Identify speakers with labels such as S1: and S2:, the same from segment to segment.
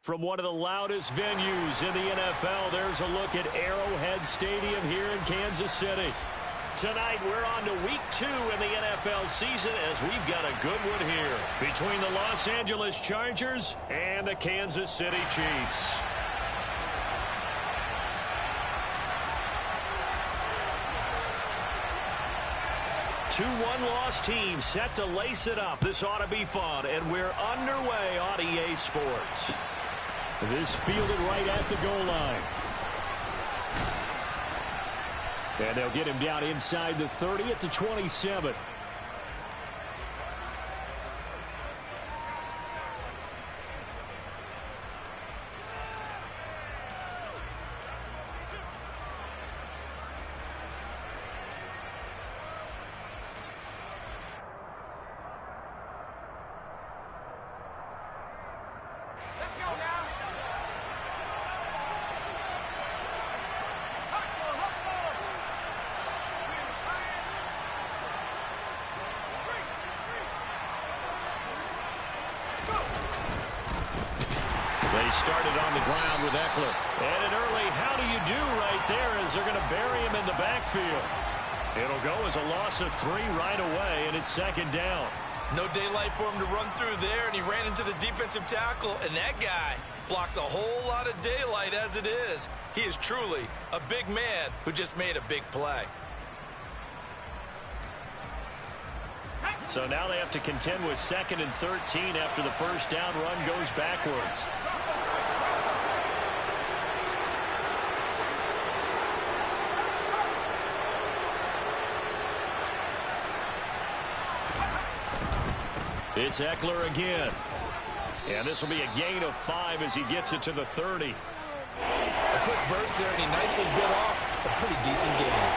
S1: From one of the loudest venues in the NFL, there's a look at Arrowhead Stadium here in Kansas City. Tonight, we're on to week 2 in the NFL season as we've got a good one here between the Los Angeles Chargers and the Kansas City Chiefs. Two one-loss teams set to lace it up. This ought to be fun, and we're underway on EA Sports. This fielded right at the goal line. And they'll get him down inside the 30 at the 27. They started on the ground with Ekeler. And an early how do you do right there as they're going to bury him in the backfield. It'll go as a loss of 3 right away, and it's second down.
S2: No daylight for him to run through there, and he ran into the defensive tackle, and that guy blocks a whole lot of daylight as it is. He is truly a big man who just made a big play.
S1: So now they have to contend with 2nd and 13 after the first down run goes backwards. It's Ekeler again. And this will be a gain of 5 as he gets it to the 30.
S2: A quick burst there, and he nicely bit off a pretty decent gain.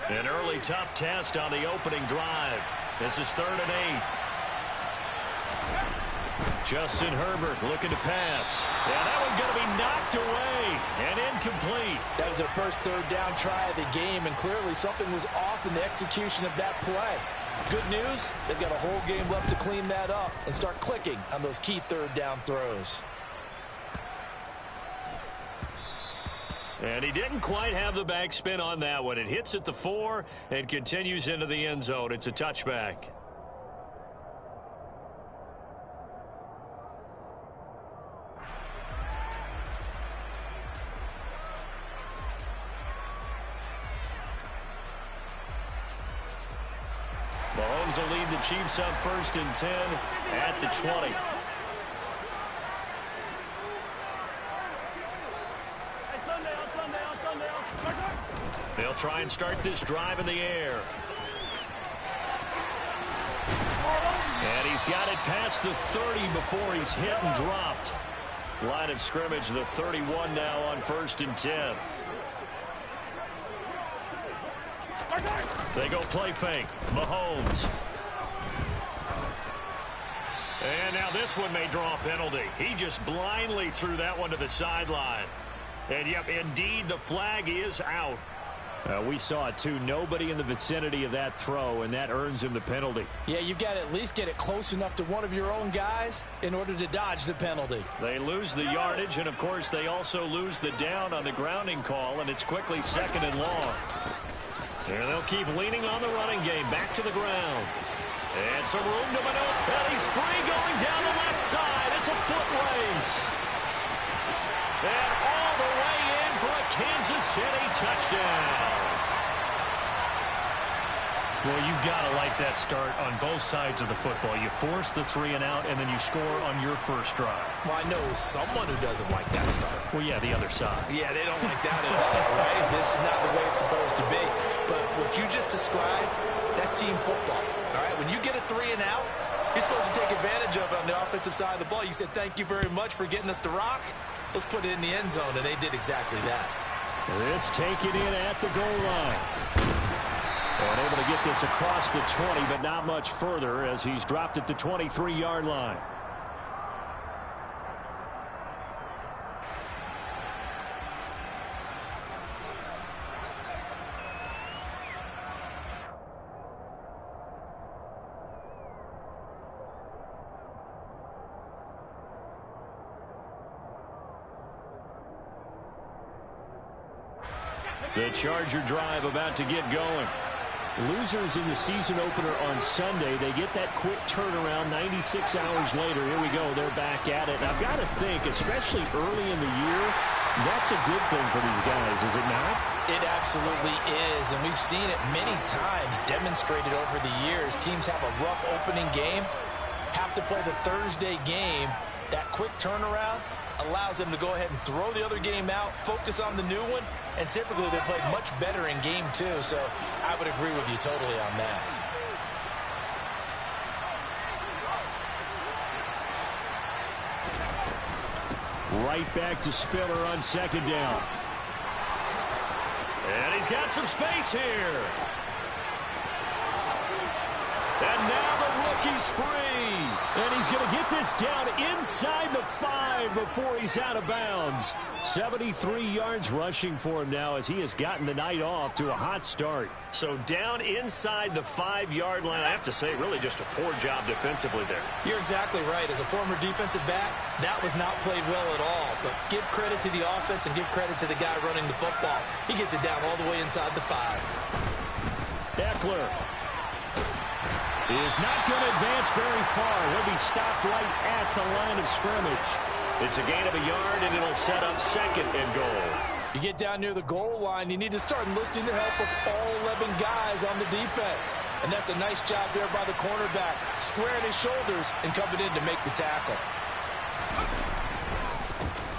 S1: An early tough test on the opening drive. This is 3rd and 8. Justin Herbert looking to pass. And that one's going to be knocked away and incomplete.
S3: That was their first 3rd down try of the game, and clearly something was off in the execution of that play. Good news, they've got a whole game left to clean that up and start clicking on those key 3rd down throws.
S1: And he didn't quite have the backspin on that one. It hits at the 4 and continues into the end zone. It's a touchback. Mahomes will lead the Chiefs up 1st and 10 at the 20. They'll try and start this drive in the air. And he's got it past the 30 before he's hit and dropped. Line of scrimmage, the 31 now on 1st and 10. They go play fake. Mahomes. And now this one may draw a penalty. He just blindly threw that one to the sideline. And, yep, indeed, the flag is out. We saw it, too. Nobody in the vicinity of that throw, and that earns him the penalty.
S3: Yeah, you've got to at least get it close enough to one of your own guys in order to dodge the penalty.
S1: They lose the yardage, and, of course, they also lose the down on the grounding call, and it's quickly 2nd and long. And they'll keep leaning on the running game. Back to the ground. And some room to maneuver. And he's free going down the left side. It's a foot race. And all the way in for a Kansas City touchdown.
S4: Well, you've got to like that start on both sides of the football. You force the 3 and out, and then you score on your first drive.
S2: Well, I know someone who doesn't like that start.
S4: Well, yeah, the other side.
S2: Yeah, they don't like that at all, right? This is not the way it's supposed to be. But what you just described, that's team football, all right? When you get a 3 and out, you're supposed to take advantage of it on the offensive side of the ball. You said, thank you very much for getting us the rock. Let's put it in the end zone, and they did exactly that.
S1: This taken in at the goal line. And able to get this across the 20, but not much further as he's dropped at the 23-yard line. The Charger drive about to get going. Losers in the season opener on Sunday. They get that quick turnaround 96 hours later. Here we go. They're back at it. And I've got to think, especially early in the year, that's a good thing for these guys, is it not?
S3: It absolutely is, and we've seen it many times demonstrated over the years. Teams have a rough opening game, have to play the Thursday game. That quick turnaround allows them to go ahead and throw the other game out, focus on the new one, and typically they play much better in game two. So I would agree with you totally on that.
S1: Right back to Spiller on second down. And he's got some space here. And now the rookie's free. And he's going to get this down inside the 5 before he's out of bounds. 73 yards rushing for him now as he has gotten the night off to a hot start. So down inside the 5-yard line. I have to say, really just a poor job defensively there.
S2: You're exactly right. As a former defensive back, that was not played well at all. But give credit to the offense and give credit to the guy running the football. He gets it down all the way inside the 5.
S1: Eckler is not going to advance very far. He'll be stopped right at the line of scrimmage. It's a gain of a yard, and it'll set up second and goal.
S3: You get down near the goal line, you need to start enlisting the help of all 11 guys on the defense. And that's a nice job there by the cornerback, squaring his shoulders and coming in to make the tackle.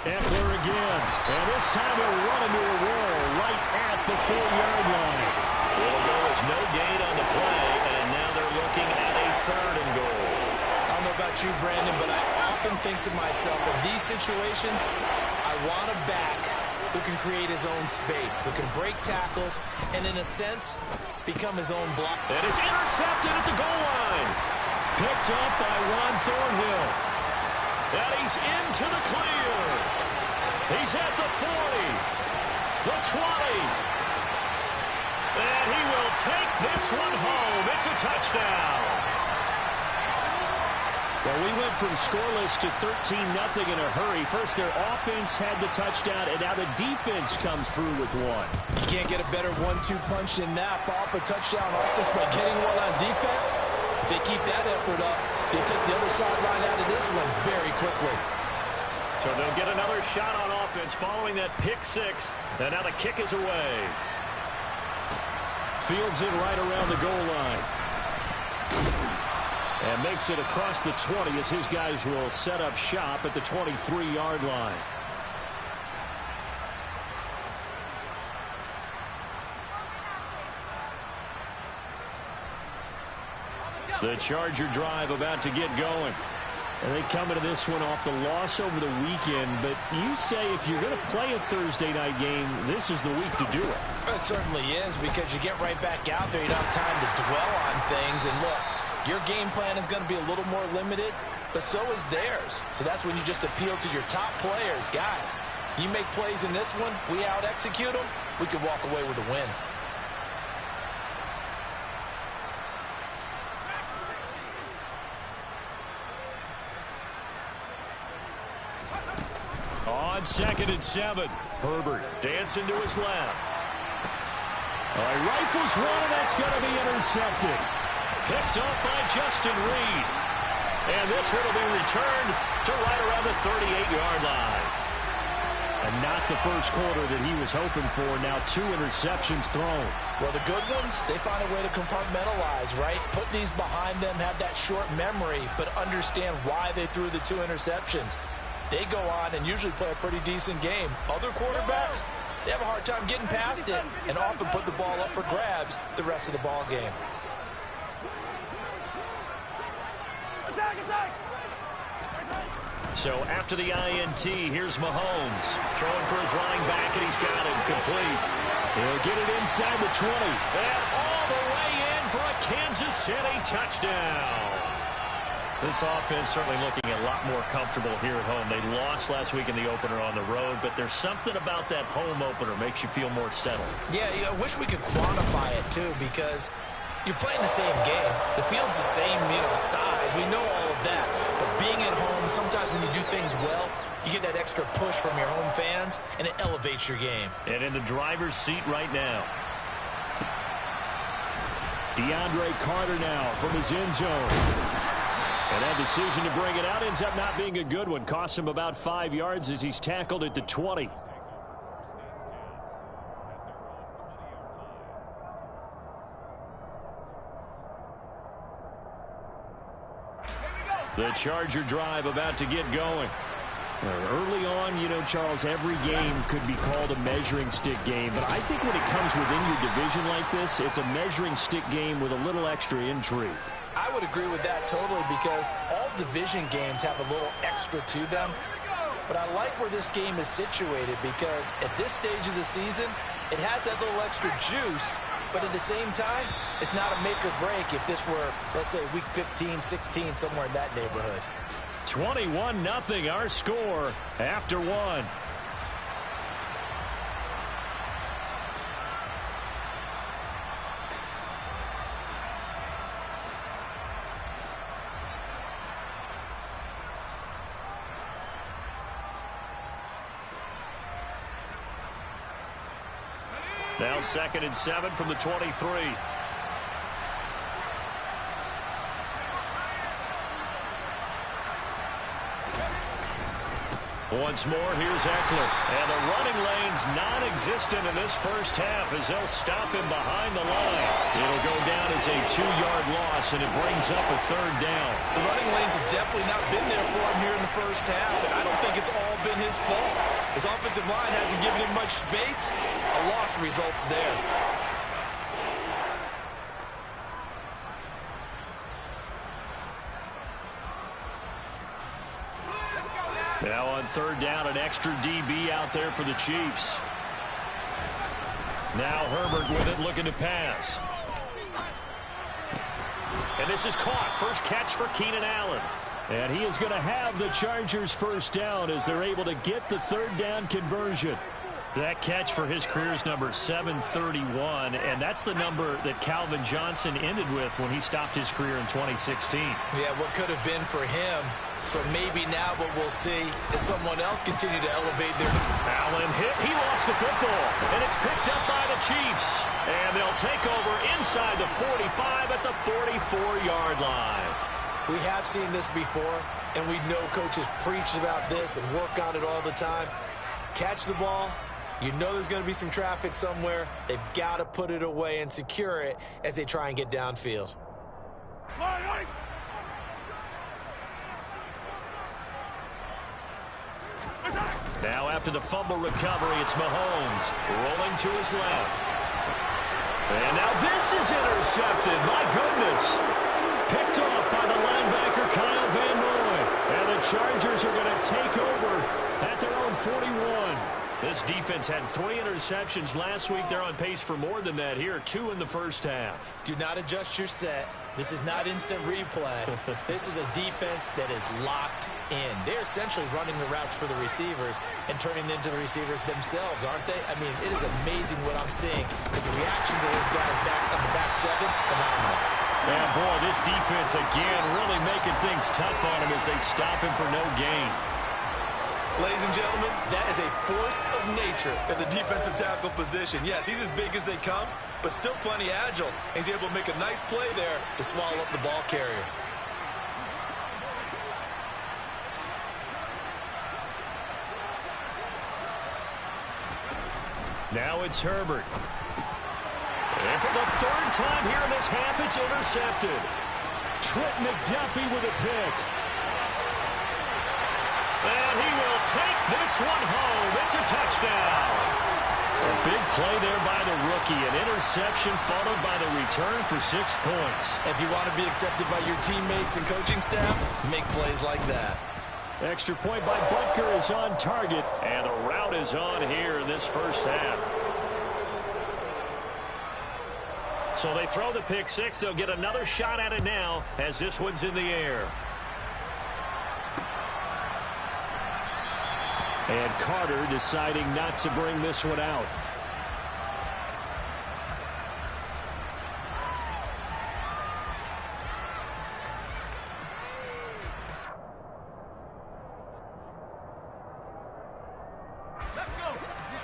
S1: Eckler again, and this time he'll run into a wall right at the 4-yard line. It'll go as no gain on the play, and now they're looking at a 3rd and goal.
S2: I don't know about you, Brandon, but I often think to myself, in these situations, I want a back who can create his own space, who can break tackles, and in a sense, become his own block.
S1: And it's intercepted at the goal line. Picked up by Juan Thornhill. And he's into the clear. He's at the 40, the 20. And he will take this one home. It's a touchdown. Well, we went from scoreless to 13-0 in a hurry. First, their offense had the touchdown, and now the defense comes through with one.
S3: You can't get a better 1-2 punch than that. Follow up a touchdown offense by getting one on defense. If they keep that effort up, they take the other sideline out of this one very quickly.
S1: So they'll get another shot on offense following that pick 6, and now the kick is away. Fields it right around the goal line. And makes it across the 20 as his guys will set up shop at the 23-yard line. The Charger drive about to get going. And they come into this one off the loss over the weekend. But you say if you're going to play a Thursday night game, this is the week to do it.
S3: It certainly is, because you get right back out there. You don't have time to dwell on things. And look, your game plan is going to be a little more limited, but so is theirs. So that's when you just appeal to your top players. Guys, you make plays in this one, we out-execute them, we can walk away with a win.
S1: On 2nd and 7, Herbert dancing to his left. Rifles one, and that's going to be intercepted. Picked up by Justin Reed. And this one will be returned to right around the 38-yard line. And not the first quarter that he was hoping for. Now 2 interceptions thrown.
S3: Well, the good ones, they find a way to compartmentalize, right? Put these behind them, have that short memory, but understand why they threw the 2 interceptions. They go on and usually play a pretty decent game. Other quarterbacks, they have a hard time getting past it and often put the ball up for grabs the rest of the ball game.
S1: So after the INT, here's Mahomes throwing for his running back, and he's got it complete. He'll get it inside the 20. And all the way Kansas City touchdown. This offense certainly looking a lot more comfortable here at home. They lost last week in the opener on the road, but there's something about that home opener makes you feel more settled.
S3: Yeah, I wish we could quantify it, too, because you're playing the same game. The field's the same, size. We know all of that. But being at home, sometimes when you do things well, you get that extra push from your home fans, and it elevates your game.
S1: And in the driver's seat right now. DeAndre Carter now from his end zone. And that decision to bring it out ends up not being a good one. Costs him about 5 yards as he's tackled at the 20. The Charger drive about to get going. Early on, Charles, every game could be called a measuring stick game. But I think when it comes within your division like this, it's a measuring stick game with a little extra intrigue.
S3: I would agree with that totally because all division games have a little extra to them. But I like where this game is situated because at this stage of the season, it has that little extra juice. But at the same time, it's not a make or break if this were, let's say, week 15, 16, somewhere in that neighborhood.
S1: 21-0 our score after one. Now 2nd and 7 from the 23. Once more, here's Eckler. And the running lane's non-existent in this first half as they'll stop him behind the line. It'll go down as a 2-yard loss, and it brings up a 3rd down.
S3: The running lanes have definitely not been there for him here in the first half, and I don't think it's all been his fault. His offensive line hasn't given him much space. A loss results there.
S1: Now on 3rd down, an extra DB out there for the Chiefs. Now Herbert with it, looking to pass. And this is caught. First catch for Keenan Allen. And he is going to have the Chargers first down as they're able to get the 3rd down conversion. That catch for his career is number 731, and that's the number that Calvin Johnson ended with when he stopped his career in 2016.
S3: Yeah, what could have been for him. So maybe now what we'll see is someone else continue to elevate their...
S1: Allen hit. He lost the football, and it's picked up by the Chiefs. And they'll take over inside the 45 at the 44-yard line.
S3: We have seen this before, and we know coaches preach about this and work on it all the time. Catch the ball. You know there's going to be some traffic somewhere. They've got to put it away and secure it as they try and get downfield.
S1: Now after the fumble recovery, it's Mahomes rolling to his left. And now this is intercepted. My goodness. Picked off by the linebacker, Kyle Van Noy. And the Chargers are going to take over at their own 41. This defense had 3 interceptions last week. They're on pace for more than that here. 2 in the first half.
S3: Do not adjust your set. This is not instant replay. This is a defense that is locked in. They're essentially running the routes for the receivers and turning into the receivers themselves, aren't they? I mean, it is amazing what I'm seeing because the reaction to those guys back on the back 7, phenomenal.
S1: And boy, this defense again really making things tough on him as they stop him for no gain.
S2: Ladies and gentlemen, that is a force of nature at the defensive tackle position. Yes, he's as big as they come, but still plenty agile. He's able to make a nice play there to swallow up the ball carrier.
S1: Now it's Herbert. And for the 3rd time here in this half, it's intercepted. Trent McDuffie with a pick. And he will take this one home. It's a touchdown. A big play there by the rookie. An interception followed by the return for 6 points.
S3: If you want to be accepted by your teammates and coaching staff, make plays like that.
S1: Extra point by Butker is on target. And the route is on here in this first half. So they throw the pick six. They'll get another shot at it now as this one's in the air. And Carter deciding not to bring this one out.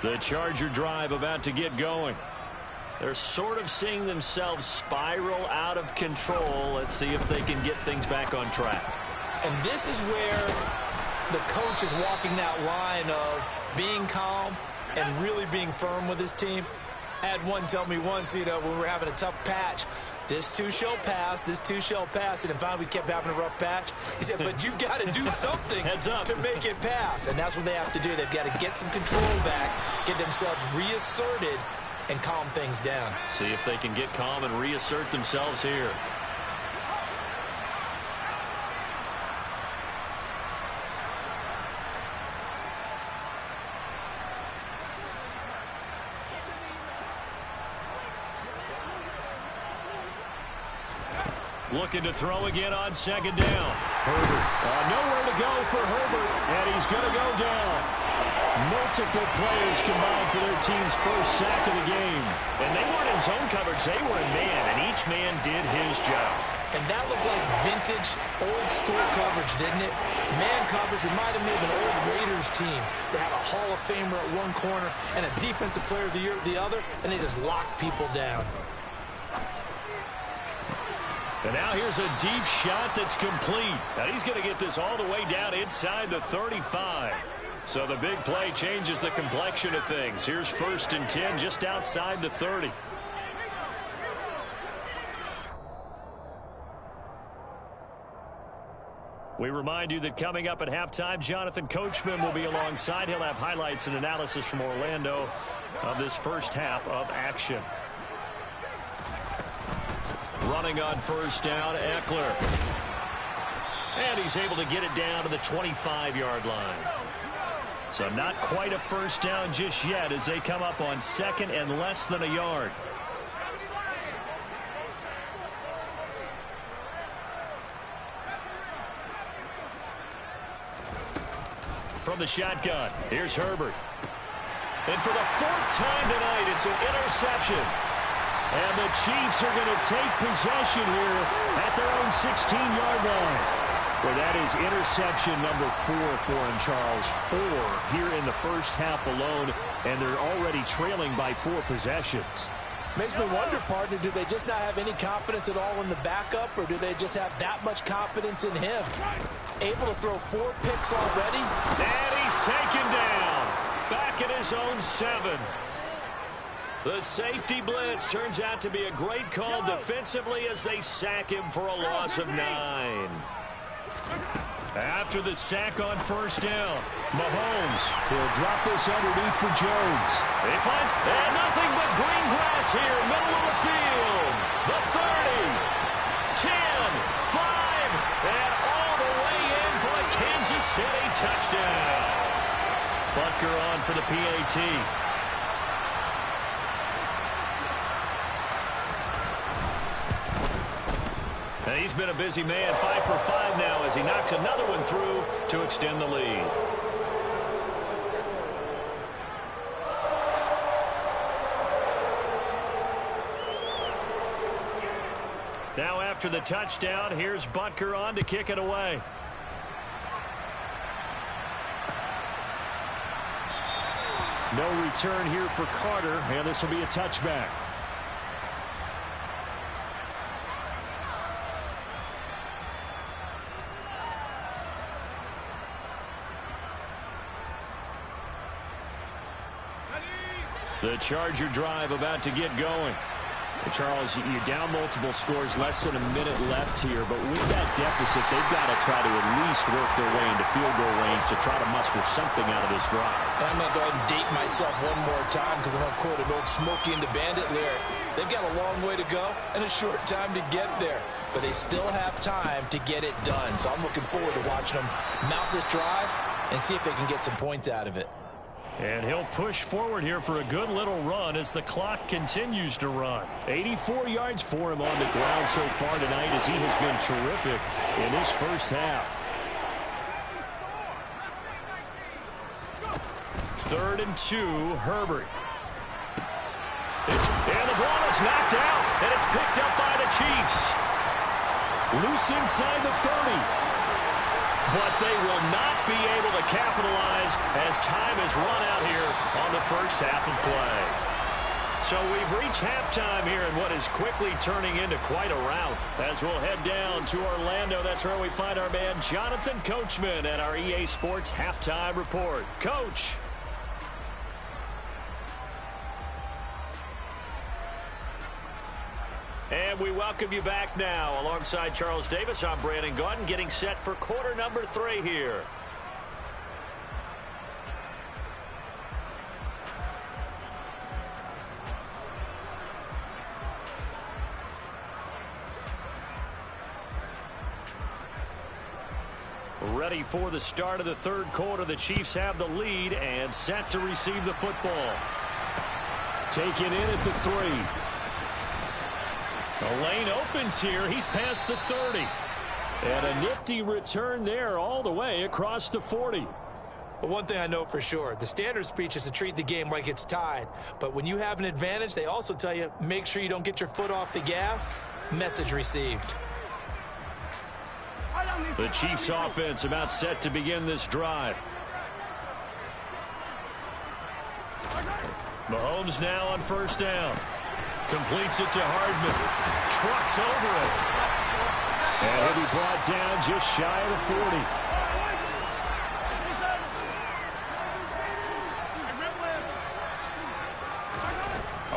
S1: The Charger drive about to get going. They're sort of seeing themselves spiral out of control. Let's see if they can get things back on track.
S2: And this is where the coach is walking that line of being calm and really being firm with his team. I had one tell me once, when we were having a tough patch, this too shall pass, this too shall pass. And then finally we kept having a rough patch. He said, but you've got to do something to make it pass. And that's what they have to do. They've got to get some control back, get themselves reasserted, and calm things down.
S1: See if they can get calm and reassert themselves here. Looking to throw again on second down. Herbert. Nowhere to go for Herbert, and he's going to go down. Multiple players combined for their team's first sack of the game. And they weren't in zone coverage. They were in man, and each man did his job.
S2: And that looked like vintage, old-school coverage, didn't it? Man coverage reminded me of an old Raiders team that had a Hall of Famer at one corner and a Defensive Player of the Year at the other, and they just locked people down.
S1: And now here's a deep shot that's complete. Now he's going to get this all the way down inside the 35. So the big play changes the complexion of things. Here's 1st and 10 just outside the 30. We remind you that coming up at halftime, Jonathan Coachman will be alongside. He'll have highlights and analysis from Orlando of this first half of action. Running on first down, Eckler. And he's able to get it down to the 25-yard line. So not quite a first down just yet as they come up on second and less than a yard. From the shotgun, here's Herbert. And for the 4th time tonight, it's an interception. And the Chiefs are going to take possession here at their own 16-yard line. Well, that is interception number 4 for him, Charles. 4 here in the first half alone, and they're already trailing by 4 possessions.
S3: Makes me wonder, partner, do they just not have any confidence at all in the backup, or do they just have that much confidence in him? Able to throw 4 picks already?
S1: And he's taken down. Back at his own 7. The safety blitz turns out to be a great call defensively as they sack him for a loss of 9. After the sack on first down, Mahomes will drop this underneath for Jones. He finds and nothing but green grass here, middle of the field. The 30, 10, 5, and all the way in for a Kansas City touchdown. Butker on for the PAT. And he's been a busy man, 5 for 5 now as he knocks another one through to extend the lead. Now after the touchdown, here's Butker on to kick it away. No return here for Carter, and this will be a touchback. The Charger drive about to get going. Charles, you're down multiple scores, less than a minute left here, but with that deficit, they've got to try to at least work their way into field goal range to try to muster something out of this drive.
S2: I'm going to go ahead and date myself one more time because I'm going to quote an old Smokey and the Bandit lyric. They've got a long way to go and a short time to get there, but they still have time to get it done. So I'm looking forward to watching them mount this drive and see if they can get some points out of it.
S1: And he'll push forward here for a good little run as the clock continues to run. 84 yards for him on the ground so far tonight as he has been terrific in his first half. 3rd and 2, Herbert. And the ball is knocked out, and it's picked up by the Chiefs. Loose inside the 30. But they will not be able to capitalize as time has run out here on the first half of play. So we've reached halftime here in what is quickly turning into quite a rout. As we'll head down to Orlando, that's where we find our man Jonathan Coachman at our EA Sports Halftime Report. Coach. And we welcome you back now. Alongside Charles Davis, I'm Brandon Gaudin, getting set for quarter number 3 here. Ready for the start of the 3rd quarter. The Chiefs have the lead and set to receive the football. Taken in at the 3. The lane opens here. He's past the 30. And a nifty return there all the way across the 40.
S2: But one thing I know for sure, the standard speech is to treat the game like it's tied. But when you have an advantage, they also tell you, make sure you don't get your foot off the gas. Message received.
S1: The Chiefs offense about set to begin this drive. Mahomes now on 1st down. Completes it to Hardman. Trucks over it. And he'll be brought down just shy of the 40.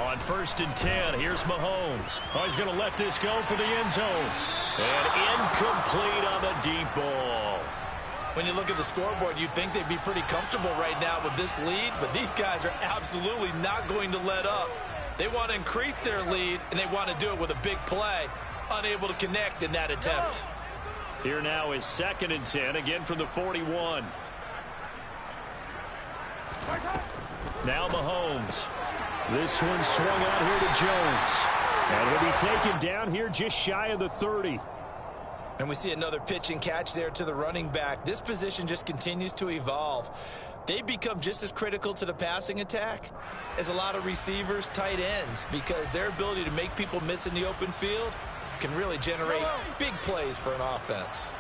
S1: On 1st and 10, here's Mahomes. Oh, he's going to let this go for the end zone. And incomplete on the deep ball.
S2: When you look at the scoreboard, you'd think they'd be pretty comfortable right now with this lead, but these guys are absolutely not going to let up. They want to increase their lead, and they want to do it with a big play. Unable to connect in that attempt.
S1: Here now is 2nd and 10, again from the 41. Now Mahomes. This one swung out here to Jones. And he'll be taken down here just shy of the 30.
S2: And we see another pitch and catch there to the running back. This position just continues to evolve. They become just as critical to the passing attack as a lot of receivers, tight ends, because their ability to make people miss in the open field can really generate big plays for an offense.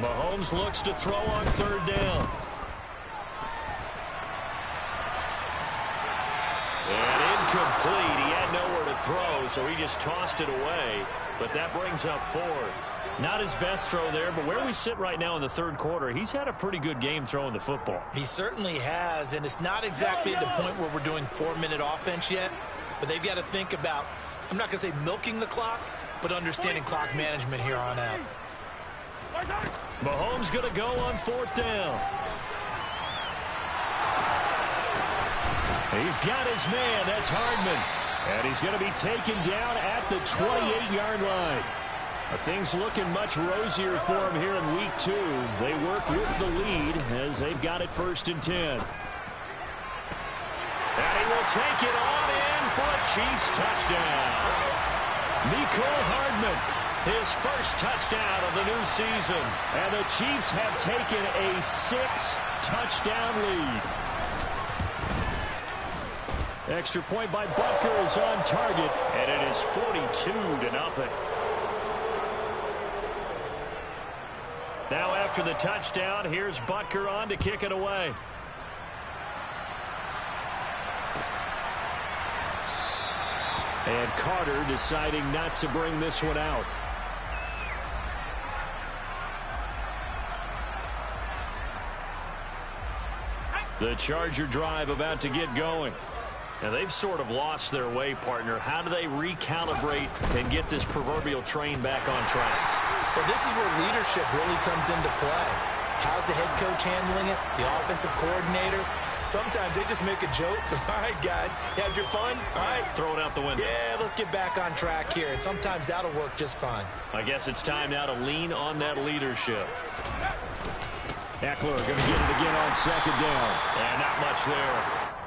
S1: Mahomes looks to throw on 3rd down. And incomplete. He had nowhere to throw, so he just tossed it away. But that brings up 4th. Not his best throw there, but where we sit right now in the 3rd quarter, he's had a pretty good game throwing the football.
S2: He certainly has, and it's not exactly at the point where we're doing 4-minute offense yet, but they've got to think about, I'm not going to say milking the clock, but understanding clock management here on out.
S1: Mahomes going to go on 4th down. He's got his man. That's Hardman. And he's going to be taken down at the 28-yard line. Things looking much rosier for him here in week 2. They work with the lead as they've got it 1st and 10. And he will take it on in for a Chiefs touchdown. Mecole Hardman, his first touchdown of the new season. And the Chiefs have taken a 6-touchdown lead. Extra point by Butker is on target, and it is 42-0. Now after the touchdown, here's Butker on to kick it away. And Carter deciding not to bring this one out. The Charger drive about to get going. And they've sort of lost their way, partner. How do they recalibrate and get this proverbial train back on track?
S2: Well, this is where leadership really comes into play. How's the head coach handling it? The offensive coordinator? Sometimes they just make a joke. All right, guys, you had your fun? All right.
S1: Throw it out the window.
S2: Yeah, let's get back on track here. And sometimes that'll work just fine.
S1: I guess it's time now to lean on that leadership. Eckler going to get it again on second down. And not much there.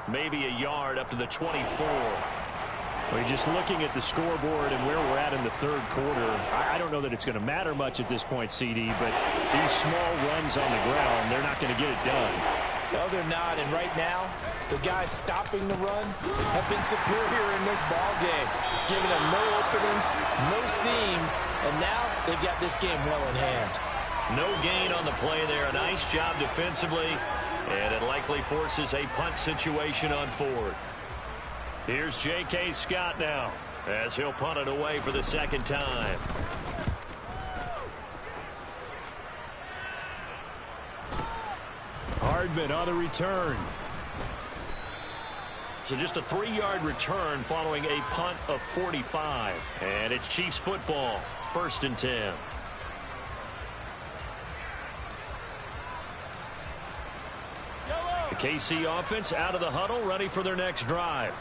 S1: Maybe a yard up to the 24. We're just looking at the scoreboard and where we're at in the third quarter. I don't know that it's going to matter much at this point, CD, but these small runs on the ground, they're not going to get it done.
S3: No, they're not. And right now, the guys stopping the run have been superior in this ball game, giving them no openings, no seams, and now they've got this game well in hand.
S1: No gain on the play there. A nice job defensively, and it likely forces a punt situation on fourth. Here's J.K. Scott now, as he'll punt it away for the second time. Hardman on the return. So just a 3-yard return following a punt of 45. And it's Chiefs football, 1st and 10. The KC offense out of the huddle, ready for their next drive.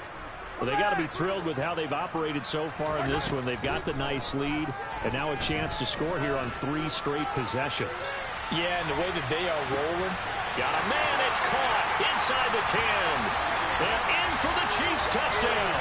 S1: Well, they got to be thrilled with how they've operated so far in this one. They've got the nice lead, and now a chance to score here on 3 straight possessions.
S3: Yeah, and the way that they are rolling.
S1: Got a man, it's caught inside the 10. And in for the Chiefs touchdown.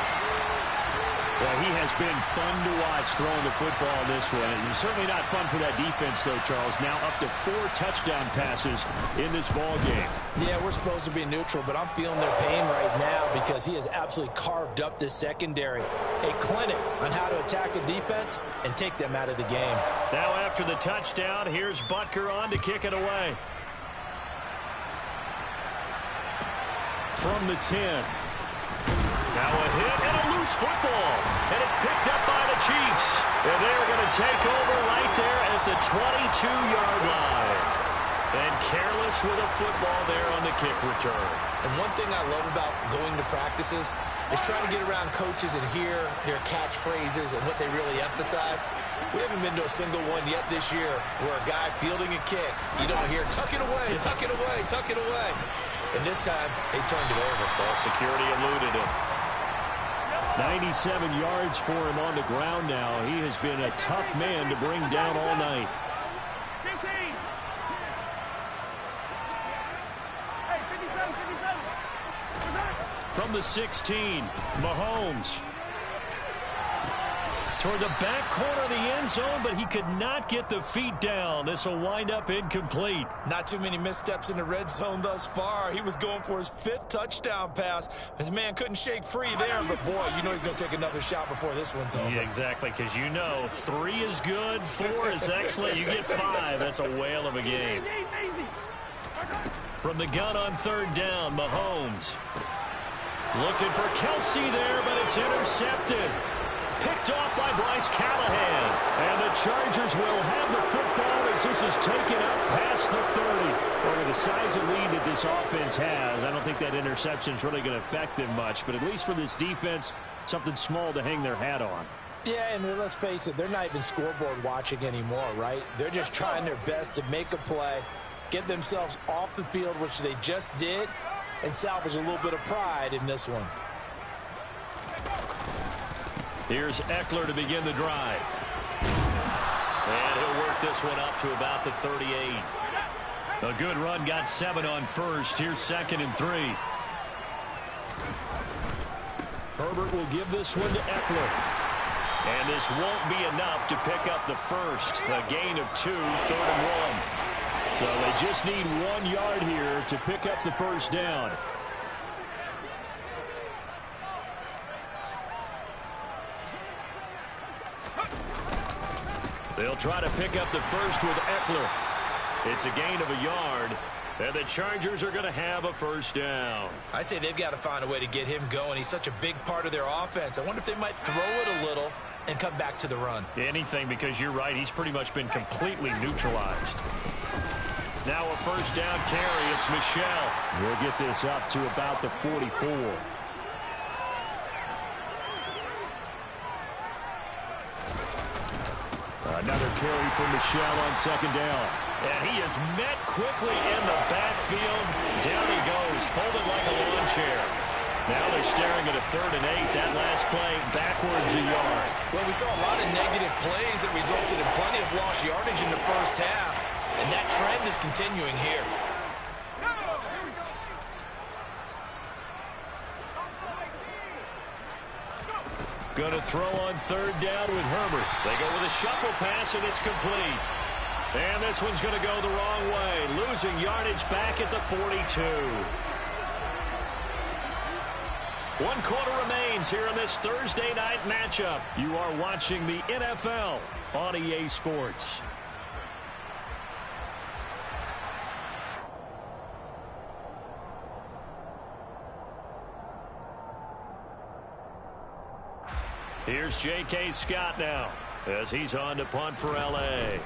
S1: Well, he has been fun to watch throwing the football in this one. It's certainly not fun for that defense, though, Charles. Now up to 4 touchdown passes in this ball game.
S3: Yeah, we're supposed to be neutral, but I'm feeling their pain right now because he has absolutely carved up this secondary. A clinic on how to attack a defense and take them out of the game.
S1: Now after the touchdown, here's Butker on to kick it away. From the 10. Now a hit and a loose football. And it's picked up by the Chiefs. And they're going to take over right there at the 22-yard line. And careless with a football there on the kick return.
S2: And one thing I love about going to practices is trying to get around coaches and hear their catchphrases and what they really emphasize. We haven't been to a single one yet this year where a guy fielding a kick, you don't hear, tuck it away, tuck it away, tuck it away. And this time, they turned it over.
S1: Ball security eluded him. 97 yards for him on the ground now. He has been a tough man to bring down all night. From the 16, Mahomes. Toward the back corner of the end zone, but he could not get the feet down. This will wind up incomplete.
S2: Not too many missteps in the red zone thus far. He was going for his 5th touchdown pass. His man couldn't shake free there, but boy, you know he's going to take another shot before this one's over.
S1: Yeah, exactly, because you know 3 is good, 4 is excellent. You get 5. That's a whale of a game. From the gun on 3rd down, Mahomes. Looking for Kelsey there, but it's intercepted. Picked off by Bryce Callahan. And the Chargers will have the football as this is taken up past the 30. Well, with the size of lead that this offense has, I don't think that interception is really going to affect them much. But at least for this defense, something small to hang their hat on.
S3: Yeah, and let's face it, they're not even scoreboard watching anymore, right? They're just trying their best to make a play, get themselves off the field, which they just did, and salvage a little bit of pride in this one.
S1: Here's Eckler to begin the drive. And he'll work this one up to about the 38. A good run, got 7 on first. Here's 2nd and 3. Herbert will give this one to Eckler. And this won't be enough to pick up the first. A gain of 2, 3rd and 1. So they just need 1 yard here to pick up the first down. They'll try to pick up the first with Eckler. It's a gain of 1 yard, and the Chargers are going to have a first down.
S2: I'd say they've got to find a way to get him going. He's such a big part of their offense. I wonder if they might throw it a little and come back to the run.
S1: Anything, because you're right. He's pretty much been completely neutralized. Now a first down carry. It's Michelle. We'll get this up to about the 44. Another carry for Michelle on 2nd down. And he is met quickly in the backfield. Down he goes, folded like a lawn chair. Now they're staring at a 3rd and 8. That last play, backwards 1 yard.
S2: Well, we saw a lot of negative plays that resulted in plenty of lost yardage in the first half. And that trend is continuing here.
S1: Going to throw on third down with Herbert. They go with a shuffle pass, and it's complete. And this one's going to go the wrong way, losing yardage back at the 42. 1 quarter remains here in this Thursday night matchup. You are watching the NFL on EA Sports. Here's J.K. Scott now as he's on to punt for L.A.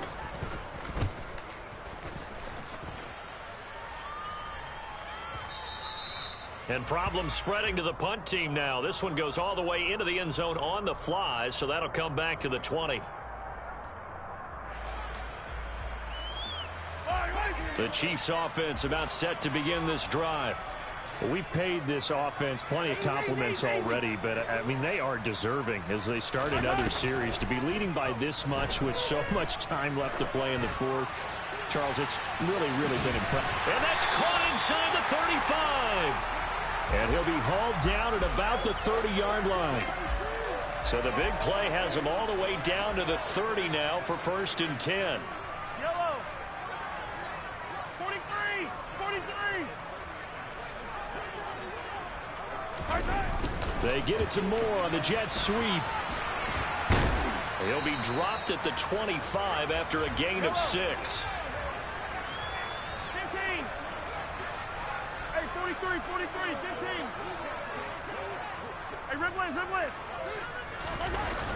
S1: And problems spreading to the punt team now. This one goes all the way into the end zone on the fly, so that'll come back to the 20. The Chiefs offense about set to begin this drive.
S4: Well, we've paid this offense plenty of compliments already, but, I mean, they are deserving as they start another series. To be leading by this much with so much time left to play in the fourth, Charles, it's really, really been impressive.
S1: And that's caught inside the 35. And he'll be hauled down at about the 30-yard line. So the big play has him all the way down to the 30 now for 1st and 10.
S5: Yellow. 43. 43.
S1: They get it to Moore on the jet sweep. He'll be dropped at the 25 after a gain of 6.
S5: 15. Hey, 43, 43, 15. Hey, Riblin, Riblin.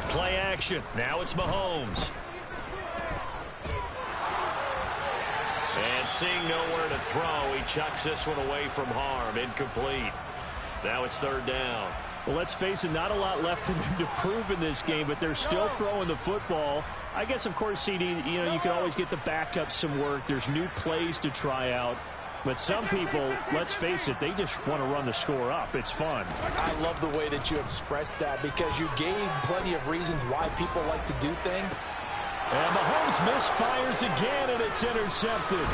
S1: Play action. Now it's Mahomes. And seeing nowhere to throw, he chucks this one away from harm. Incomplete. Now it's 3rd down.
S4: Well, let's face it, not a lot left for them to prove in this game, but they're still throwing the football. I guess, of course, CD, you know, you can always get the backup some work. There's new plays to try out. But some people, let's face it, they just want to run the score up. It's fun.
S3: I love the way that you expressed that because you gave plenty of reasons why people like to do things.
S1: And Mahomes misfires again, and it's intercepted.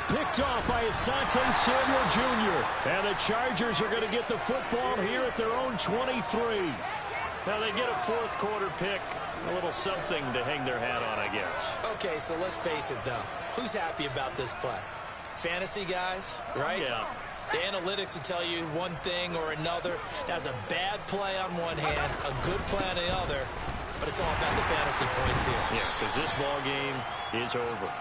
S1: Picked off by Asante Samuel Jr. And the Chargers are going to get the football here at their own 23. Now they get a 4th quarter pick. A little something to hang their hat on, I guess.
S2: Okay, so let's face it, though. Who's happy about this play? Fantasy guys, right?
S1: Yeah.
S2: The analytics will tell you one thing or another. That's a bad play on one hand, a good play on the other. But it's all about the fantasy points here.
S1: Yeah, because this ball game is over.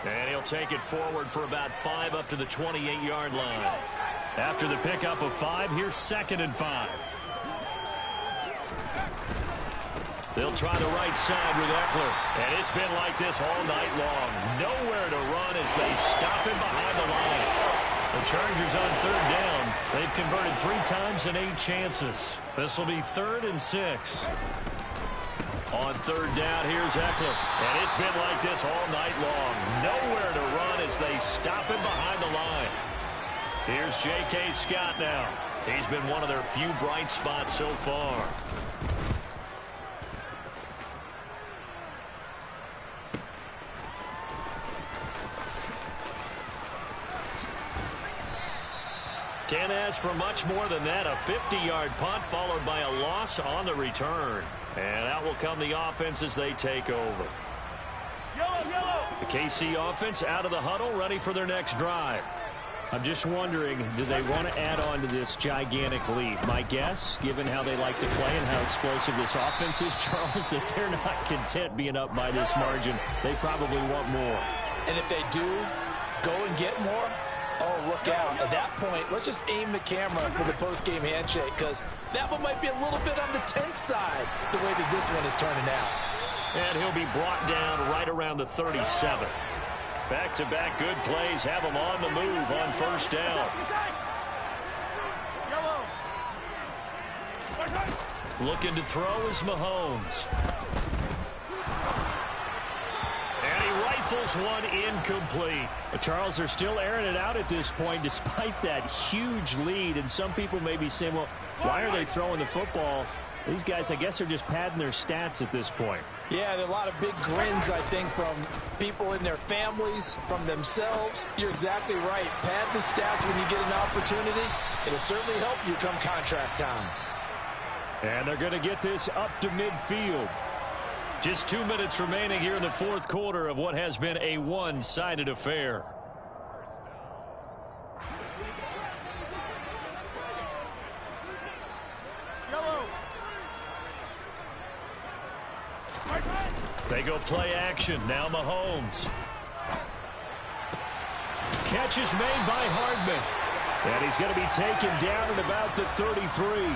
S1: And he'll take it forward for about 5 up to the 28-yard line. After the pickup of 5, here's 2nd and 5. They'll try the right side with Eckler. And it's been like this all night long. Nowhere to run as they stop him behind the line. The Chargers on 3rd down. They've converted 3 times in 8 chances. This will be 3rd and 6. On 3rd down, here's Eckler. And it's been like this all night long. Nowhere to run as they stop him behind the line. Here's J.K. Scott now. He's been one of their few bright spots so far. Can't ask for much more than that. A 50-yard punt followed by a loss on the return. And out will come the offense as they take over.
S5: Yellow.
S1: The KC offense out of the huddle, ready for their next drive.
S4: I'm just wondering, do they want to add on to this gigantic lead? My guess, given how they like to play and how explosive this offense is, Charles, that they're not content being up by this margin. They probably want more.
S3: And if they do go and get more, oh, look out. At that point, let's just aim the camera for the post-game handshake because that one might be a little bit on the tense side, the way that this one is turning out.
S1: And he'll be brought down right around the 37. Back-to-back good plays have him on the move on 1st down. Looking to throw is Mahomes. And he rifles one incomplete.
S4: Charles, they're still airing it out at this point despite that huge lead. And some people may be saying, well, why are they throwing the football? These guys, I guess, are just padding their stats at this point.
S3: Yeah, there are a lot of big grins, I think, from people in their families, from themselves. You're exactly right. Pad the stats when you get an opportunity. It'll certainly help you come contract time.
S4: And they're going to get this up to midfield.
S1: Just 2 minutes remaining here in the fourth quarter of what has been a one-sided affair.
S5: Yellow.
S1: They go play action. Now Mahomes. Catch is made by Hardman.
S4: And he's going to be taken down at about the 33.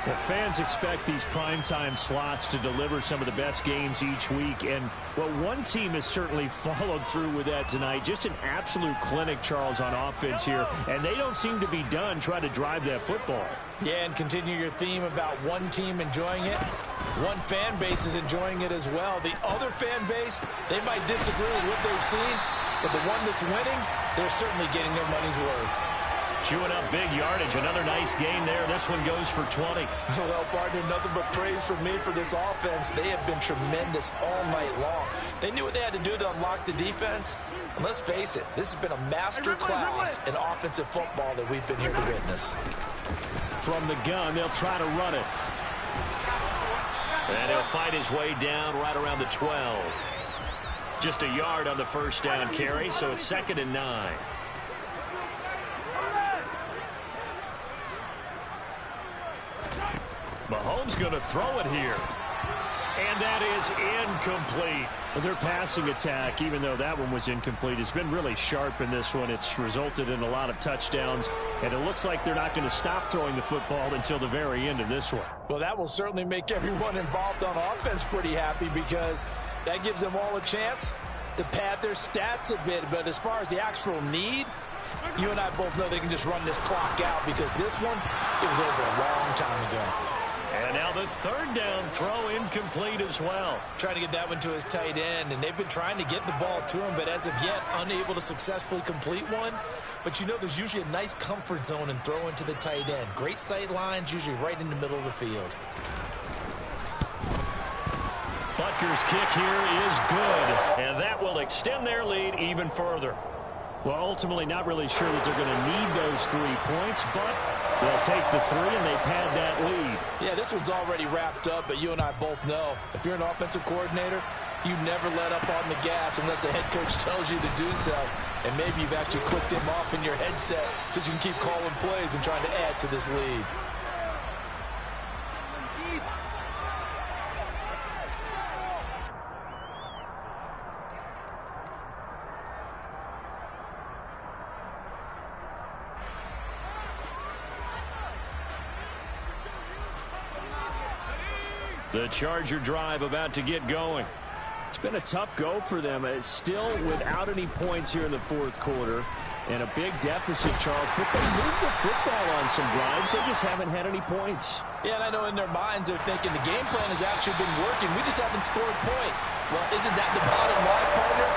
S4: Well, fans expect these primetime slots to deliver some of the best games each week. And, well, one team has certainly followed through with that tonight. Just an absolute clinic, Charles, on offense here. And they don't seem to be done trying to drive that football.
S3: Yeah, and continue your theme about one team enjoying it. One fan base is enjoying it as well. The other fan base, they might disagree with what they've seen, but the one that's winning, they're certainly getting their money's worth.
S1: Chewing up big yardage. Another nice gain there. This one goes for 20.
S3: Well, partner, nothing but praise from me for this offense. They have been tremendous all night long. They knew what they had to do to unlock the defense. And let's face it, this has been a master class in offensive football that we've been here to witness.
S4: From the gun, they'll try to run it.
S1: And he'll fight his way down right around the 12. Just a yard on the first down carry, so it's 2nd and 9. Mahomes going to throw it here. And that is incomplete.
S4: Their passing attack, even though that one was incomplete, has been really sharp in this one. It's resulted in a lot of touchdowns, and it looks like they're not going to stop throwing the football until the very end of this one.
S3: Well, that will certainly make everyone involved on offense pretty happy because that gives them all a chance to pad their stats a bit. But as far as the actual need, you and I both know they can just run this clock out because this one, it was over a long time ago.
S1: And now the 3rd down throw incomplete as well.
S2: Trying to get that one to his tight end, and they've been trying to get the ball to him, but as of yet, unable to successfully complete one. But you know there's usually a nice comfort zone and throw into the tight end. Great sight lines, usually right in the middle of the field.
S1: Butker's kick here is good, and that will extend their lead even further.
S4: Well, ultimately not really sure that they're going to need those 3 points, but they'll take the 3 and they pad that lead.
S3: Yeah, this one's already wrapped up, but you and I both know if you're an offensive coordinator, you never let up on the gas unless the head coach tells you to do so. And maybe you've actually clicked him off in your headset so you can keep calling plays and trying to add to this lead.
S1: The Charger drive about to get going.
S4: It's been a tough go for them. It's still without any points here in the fourth quarter. And a big deficit, Charles. But they moved the football on some drives. They just haven't had any points.
S3: Yeah, and I know in their minds they're thinking the game plan has actually been working. We just haven't scored points. Well, isn't that the bottom line, partner?